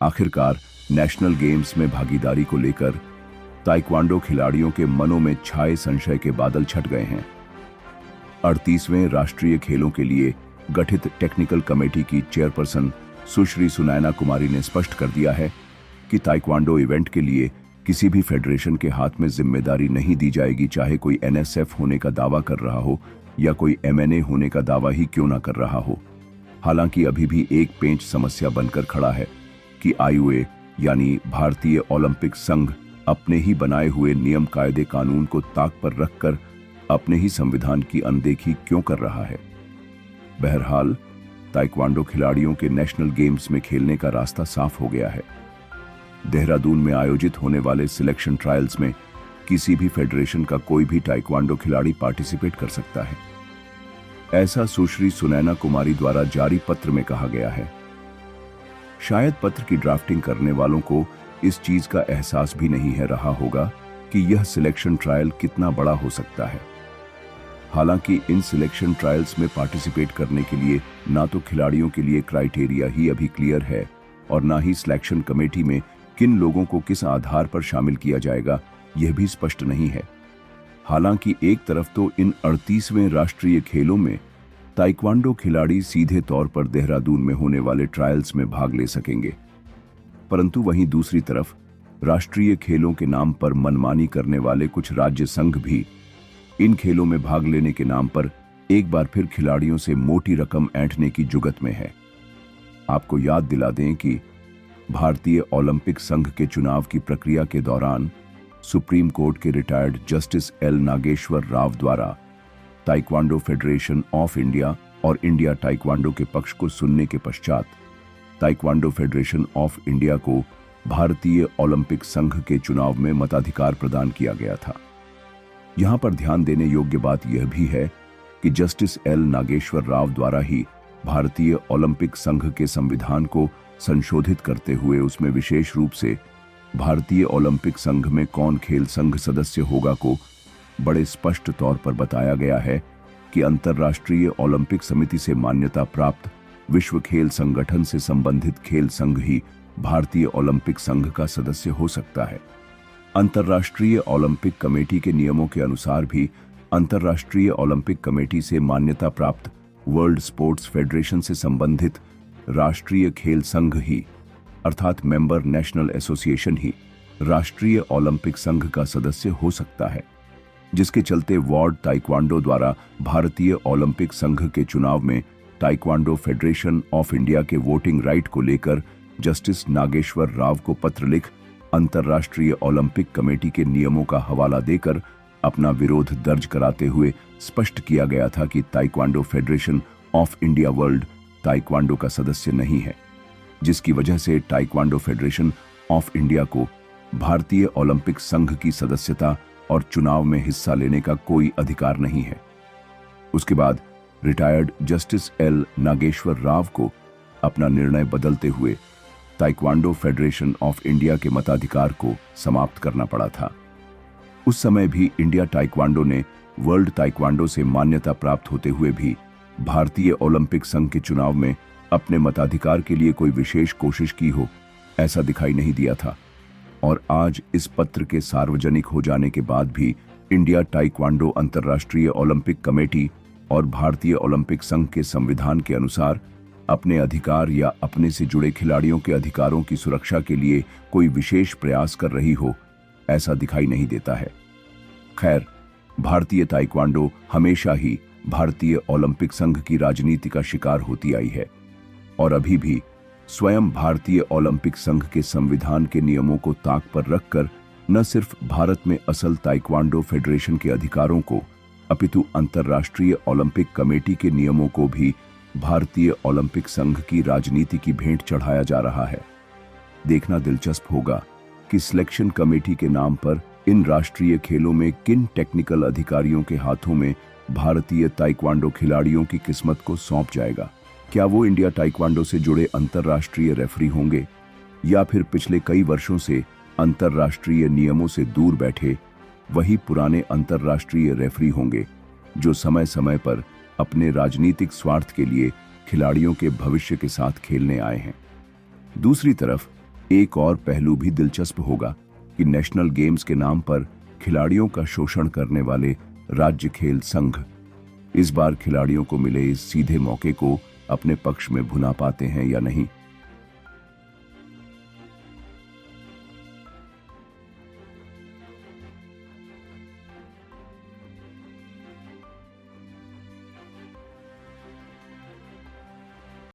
आखिरकार national games में भागीदारी को लेकर ताइक्वांडो खिलाड़ियों के मनों में छाए संशय के बादल छट गए हैं। 38वें राष्ट्रीय खेलों के लिए गठित टेक्निकल कमेटी की चेयरपर्सन सुश्री सुनैना कुमारी ने स्पष्ट कर दिया है कि ताइक्वांडो इवेंट के लिए किसी भी फेडरेशन के हाथ में जिम्मेदारी नहीं दी जाएगी, चाहे कोई एनएसएफ होने का दावा कर रहा हो या कोई एमएनए होने का दावा ही क्यों ना कर रहा हो। हालांकि अभी भी एक पेंच समस्या बनकर खड़ा है कि आईओए यानी भारतीय ओलंपिक संघ अपने ही बनाए हुए नियम कायदे कानून को ताक पर रखकर अपने ही संविधान की अनदेखी क्यों कर रहा है। बहरहाल ताइक्वांडो खिलाड़ियों के नेशनल गेम्स में खेलने का रास्ता साफ हो गया है। देहरादून में आयोजित होने वाले सिलेक्शन ट्रायल्स में किसी भी फेडरेशन का कोई भी ताइक्वांडो खिलाड़ी पार्टिसिपेट कर सकता है, ऐसा सुश्री सुनैना कुमारी द्वारा जारी पत्र में कहा गया है। शायद पत्र की ड्राफ्टिंग करने वालों को इस चीज का एहसास भी नहीं है रहा होगा कि यह सिलेक्शन ट्रायल कितना बड़ा हो सकता है। हालांकि इन सिलेक्शन ट्रायल्स में पार्टिसिपेट करने के लिए ना तो खिलाड़ियों के लिए क्राइटेरिया ही अभी क्लियर है और ना ही सिलेक्शन कमेटी में किन लोगों को किस आधार पर शामिल किया जाएगा यह भी स्पष्ट नहीं है। हालांकि एक तरफ तो इन 38वें राष्ट्रीय खेलों में ताइक्वांडो खिलाड़ी सीधे तौर पर देहरादून में होने वाले ट्रायल्स में भाग ले सकेंगे, परंतु वहीं दूसरी तरफ राष्ट्रीय खेलों के नाम पर मनमानी करने वाले कुछ राज्य संघ भी इन खेलों में भाग लेने के नाम पर एक बार फिर खिलाड़ियों से मोटी रकम ऐंठने की जुगत में है। आपको याद दिला दें कि भारतीय ओलंपिक संघ के चुनाव की प्रक्रिया के दौरान सुप्रीम कोर्ट के retired justice L Nageswara Rao द्वारा ताइक्वांडो फेडरेशन ऑफ इंडिया और इंडिया ताइक्वांडो के पक्ष को सुनने के पश्चात ताइक्वांडो फेडरेशन ऑफ इंडिया को भारतीय ओलंपिक संघ के चुनाव में मताधिकार प्रदान किया गया था। यहां पर ध्यान देने योग्य बात यह भी है कि जस्टिस एल नागेश्वर राव द्वारा ही भारतीय ओलंपिक संघ के संविधान को संशोधित करते हुए उसमें विशेष रूप से भारतीय ओलंपिक संघ में कौन खेल संघ सदस्य होगा को बड़े स्पष्ट तौर पर बताया गया है कि अंतर्राष्ट्रीय ओलंपिक समिति से मान्यता प्राप्त विश्व खेल संगठन से संबंधित खेल संघ ही भारतीय ओलंपिक संघ का सदस्य हो सकता है। अंतर्राष्ट्रीय ओलंपिक कमेटी के नियमों के अनुसार भी अंतर्राष्ट्रीय ओलंपिक कमेटी से मान्यता प्राप्त वर्ल्ड स्पोर्ट्स फेडरेशन से संबंधित राष्ट्रीय खेल संघ ही अर्थात मेंबर नेशनल एसोसिएशन ही राष्ट्रीय ओलंपिक संघ का सदस्य हो सकता है, जिसके चलते वार्ड ताइक्वांडो द्वारा भारतीय ओलंपिक संघ के चुनाव में ताइक्वांडो फेडरेशन ऑफ इंडिया के वोटिंग राइट को लेकर जस्टिस नागेश्वर राव को पत्र लिख अंतर्राष्ट्रीय ओलंपिक कमेटी के नियमों का हवाला देकर अपना विरोध दर्ज कराते हुए स्पष्ट किया गया था कि taekwondo federation of India world taekwondo का सदस्य नहीं है, जिसकी वजह से ताइक्वांडो फेडरेशन ऑफ इंडिया को भारतीय ओलंपिक संघ की सदस्यता और चुनाव में हिस्सा लेने का कोई अधिकार नहीं है। उसके बाद retired justice L Nageswara Rao को अपना निर्णय बदलते हुए ताइक्वांडो फेडरेशन ऑफ इंडिया के मताधिकार को समाप्त करना पड़ा था। उस समय भी इंडिया ताइक्वांडो ने वर्ल्ड ताइक्वांडो से मान्यता प्राप्त होते हुए भी भारतीय ओलंपिक संघ के चुनाव में अपने मताधिकार के लिए कोई विशेष कोशिश की हो, ऐसा दिखाई नहीं दिया था। और आज इस पत्र के सार्वजनिक हो जाने के बाद भी इंडिया ताइक्वांडो अंतर्राष्ट्रीय ओलंपिक कमेटी और भारतीय ओलंपिक संघ के संविधान के अनुसार अपने अधिकार या अपने से जुड़े खिलाड़ियों के अधिकारों की सुरक्षा के लिए कोई विशेष प्रयास कर रही हो, ऐसा दिखाई नहीं देता है। खैर, भारतीय ताइक्वांडो हमेशा ही भारतीय ओलंपिक संघ की राजनीति का शिकार होती आई है और अभी भी स्वयं भारतीय ओलंपिक संघ के संविधान के नियमों को ताक पर रखकर न सिर्फ भारत में असल ताइक्वांडो फेडरेशन के अधिकारों को अपितु अंतर्राष्ट्रीय ओलंपिक कमेटी के नियमों को भी भारतीय ओलंपिक संघ की राजनीति की भेंट चढ़ाया जा रहा है। देखना दिलचस्प होगा कि सिलेक्शन कमेटी के नाम पर इन राष्ट्रीय खेलों में किन टेक्निकल अधिकारियों के हाथों में भारतीय ताइक्वांडो खिलाड़ियों की किस्मत को सौंप जाएगा। क्या वो इंडिया ताइक्वांडो से जुड़े अंतर्राष्ट्रीय रेफरी होंगे या फिर पिछले कई वर्षों से अंतर्राष्ट्रीय नियमों से दूर बैठे वही पुराने अंतर्राष्ट्रीय रेफरी होंगे जो समय समय पर अपने राजनीतिक स्वार्थ के लिए खिलाड़ियों के भविष्य के साथ खेलने आए हैं। दूसरी तरफ एक और पहलू भी दिलचस्प होगा कि नेशनल गेम्स के नाम पर खिलाड़ियों का शोषण करने वाले राज्य खेल संघ इस बार खिलाड़ियों को मिले इस सीधे मौके को अपने पक्ष में भुना पाते हैं या नहीं।